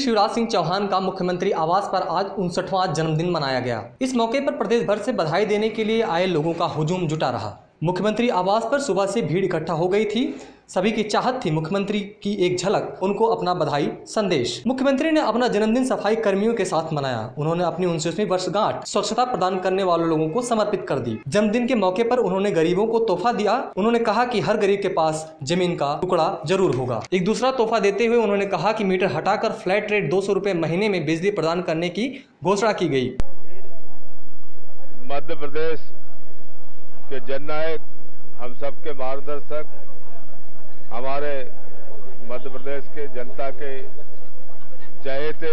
शिवराज सिंह चौहान का मुख्यमंत्री आवास पर आज 59वां जन्मदिन मनाया गया। इस मौके पर प्रदेश भर से बधाई देने के लिए आए लोगों का हुजूम जुटा रहा। मुख्यमंत्री आवास पर सुबह से भीड़ इकट्ठा हो गई थी। सभी की चाहत थी मुख्यमंत्री की एक झलक, उनको अपना बधाई संदेश। मुख्यमंत्री ने अपना जन्मदिन सफाई कर्मियों के साथ मनाया। उन्होंने अपनी 59वीं वर्षगांठ स्वच्छता प्रदान करने वाले लोगों को समर्पित कर दी। जन्मदिन के मौके पर उन्होंने गरीबों को तोहफा दिया। उन्होंने कहा कि हर गरीब के पास जमीन का टुकड़ा जरूर होगा। एक दूसरा तोहफा देते हुए उन्होंने कहा कि मीटर हटाकर फ्लैट रेट 200 रुपए महीने में बिजली प्रदान करने की घोषणा की गई। मध्य प्रदेश के जननायक, हम सबके मार्गदर्शक, हमारे मध्य प्रदेश के जनता के चहेते,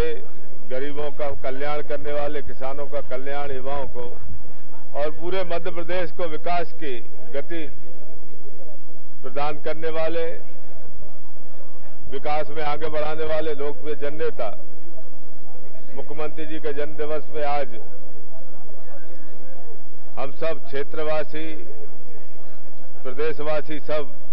गरीबों का कल्याण करने वाले, किसानों का कल्याण, युवाओं को और पूरे मध्य प्रदेश को विकास की गति प्रदान करने वाले, विकास में आगे बढ़ाने वाले लोकप्रिय जननेता मुख्यमंत्री जी के जन्म दिवस में आज हम सब क्षेत्रवासी, प्रदेशवासी,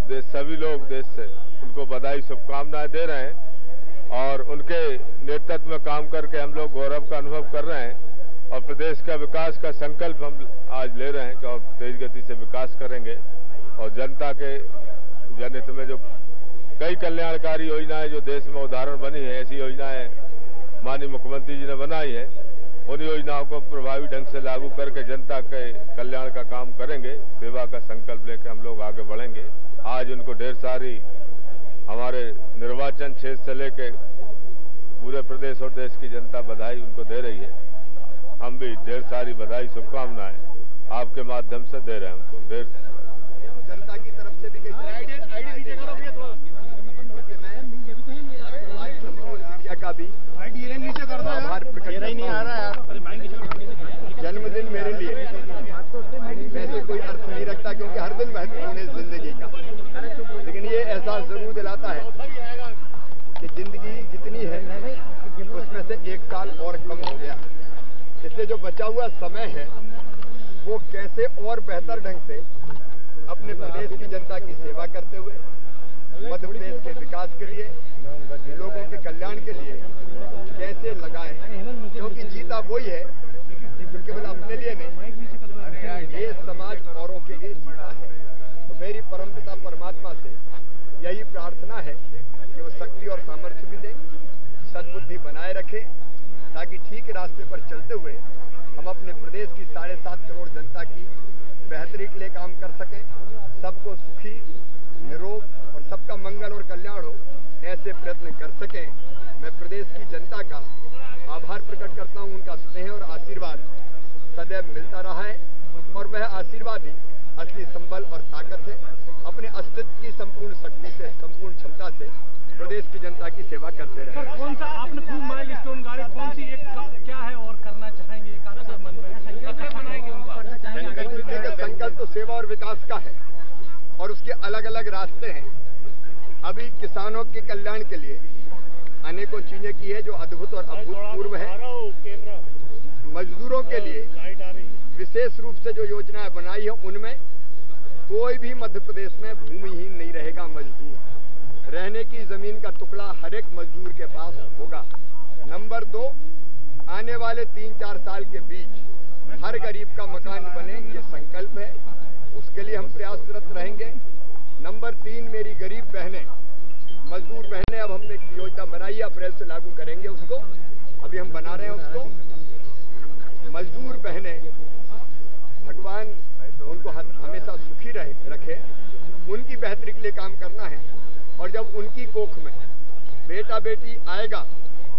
सभी लोग देश से उनको बधाई, शुभकामनाएं दे रहे हैं और उनके नेतृत्व में काम करके हम लोग गौरव का अनुभव कर रहे हैं और प्रदेश का विकास का संकल्प हम आज ले रहे हैं कि और तेज गति से विकास करेंगे और जनता के जनहित में जो कई कल्याणकारी योजनाएं जो देश में उदाहरण बनी है, ऐसी योजनाएं माननीय मुख्यमंत्री जी ने बनाई है, उन योजनाओं को प्रभावी ढंग से लागू करके जनता के कल्याण का काम करेंगे। सेवा का संकल्प लेकर हम लोग आगे बढ़ेंगे। आज उनको ढेर सारी हमारे निर्वाचन क्षेत्र से लेकर पूरे प्रदेश और देश की जनता बधाई उनको दे रही है। हम भी ढेर सारी बधाई, शुभकामनाएं आपके माध्यम से दे रहे हैं उनको। ढेर जनता की तरफ से भी का भी आभार प्रकट करता हूं। जन्मदिन मेरे लिए वैसे कोई अर्थ नहीं रखता क्योंकि हर दिन महत्वपूर्ण है जिंदगी का, लेकिन ये एहसास जरूर दिलाता है कि जिंदगी जितनी है उसमें से एक साल और कम हो गया। इसलिए जो बचा हुआ समय है वो कैसे और बेहतर ढंग से अपने प्रदेश की जनता की सेवा करते हुए मध्य प्रदेश के विकास के लिए, लोगों के कल्याण के लिए कैसे लगाए, क्योंकि जीता वही है जो केवल अपने लिए नहीं, ये समाज औरों के लिए जीता है। तो मेरी परमपिता परमात्मा से यही प्रार्थना है कि वो शक्ति और सामर्थ्य भी दे, सद्बुद्धि बनाए रखे, ताकि ठीक रास्ते पर चलते हुए हम अपने प्रदेश की 7.5 करोड़ जनता की बेहतरी के लिए काम कर सकें, सबको सुखी, निरोग और सबका मंगल और कल्याण हो, ऐसे प्रयत्न कर सकें। मैं प्रदेश की जनता का आभार प्रकट करता हूं। उनका स्नेह और आशीर्वाद सदैव मिलता रहा है और वह आशीर्वाद ही असली संबल और ताकत है। अपने अस्तित्व की संपूर्ण शक्ति से, संपूर्ण क्षमता से प्रदेश की जनता की सेवा करते रहे। सर, कौन सा आपने खूब माइलस्टोन गाड़े, कौन सी एक क्या है और करना चाहेंगे? मन में संकल्प तो सेवा और विकास का है और उसके अलग अलग रास्ते हैं। अभी किसानों के कल्याण के लिए अनेकों चीजें की है जो अद्भुत और अभूतपूर्व है। मजदूरों के लिए विशेष रूप से जो योजनाएं बनाई है उनमें कोई भी मध्य प्रदेश में भूमिहीन नहीं रहेगा। मजदूर रहने की जमीन का टुकड़ा हर एक मजदूर के पास होगा। नंबर 2, आने वाले 3-4 साल के बीच हर गरीब का मकान बने, ये संकल्प है, उसके लिए हम प्रयासरत रहेंगे। नंबर 3, मेरी गरीब बहनें, मजदूर बहनें, अब हमने एक योजना बनाई है, अप्रैल से लागू करेंगे उसको, अभी हम बना रहे हैं उसको। मजदूर बहनें, भगवान उनको हमेशा सुखी रखे, उनकी बेहतरी के लिए काम करना है। और जब उनकी कोख में बेटा बेटी आएगा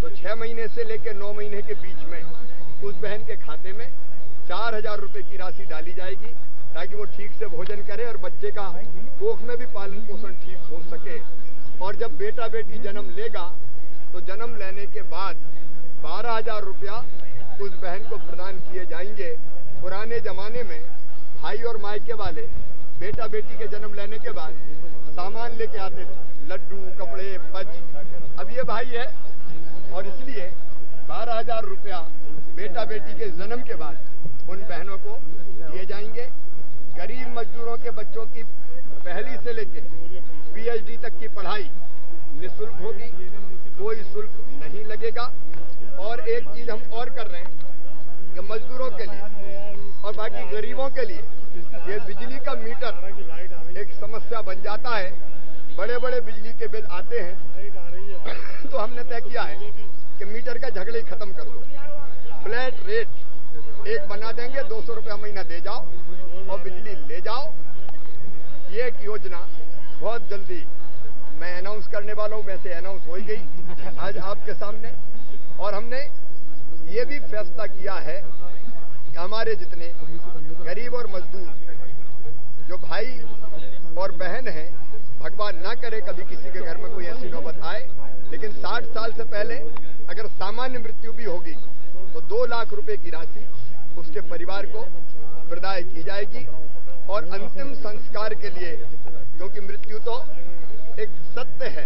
तो 6 महीने से लेकर 9 महीने के बीच में उस बहन के खाते में 4000 रुपए की राशि डाली जाएगी, ताकि वो ठीक से भोजन करे और बच्चे का कोख में भी पालन पोषण ठीक हो सके। और जब बेटा बेटी जन्म लेगा तो जन्म लेने के बाद 12,000 रुपया उस बहन को प्रदान किए जाएंगे। पुराने जमाने में भाई और मायके वाले बेटा बेटी के जन्म लेने के बाद सामान लेके आते थे, लड्डू, कपड़े, पज। अब ये भाई है और इसलिए 12,000 रुपया बेटा बेटी के जन्म के बाद उन बहनों को दिए जाएंगे। गरीब मजदूरों के बच्चों की पहली से लेकर PhD तक की पढ़ाई निःशुल्क होगी, कोई शुल्क नहीं लगेगा। और एक चीज हम और कर रहे हैं कि मजदूरों के लिए और बाकी गरीबों के लिए ये बिजली का मीटर एक समस्या बन जाता है। बड़े बड़े बिजली के बिल आते हैं तो हमने तय किया है कि मीटर का झगड़े खत्म कर दो, फ्लैट रेट एक बना देंगे, 200 रुपया महीना दे जाओ और बिजली ले जाओ। ये एक योजना बहुत जल्दी मैं अनाउंस करने वाला हूं, वैसे अनाउंस हो ही गई आज आपके सामने। और हमने ये भी फैसला किया है कि हमारे जितने गरीब और मजदूर जो भाई और बहन हैं, भगवान ना करे कभी किसी के घर में कोई ऐसी नौबत आए, लेकिन 60 साल से पहले अगर सामान्य मृत्यु भी होगी तो 2 लाख रुपए की राशि उसके परिवार को प्रदाय की जाएगी। और अंतिम संस्कार के लिए, क्योंकि मृत्यु तो एक सत्य है,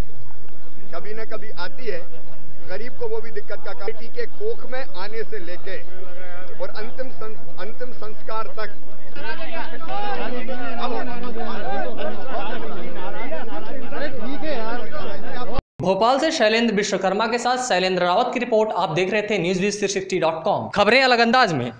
कभी न कभी आती है, गरीब को वो भी दिक्कत का बेटी के कोख में आने से लेके और अंतिम संस्कार तक। भोपाल से शैलेंद्र विश्वकर्मा के साथ शैलेंद्र रावत की रिपोर्ट। आप देख रहे थे न्यूज़ 360.com, खबरें अलग अंदाज में।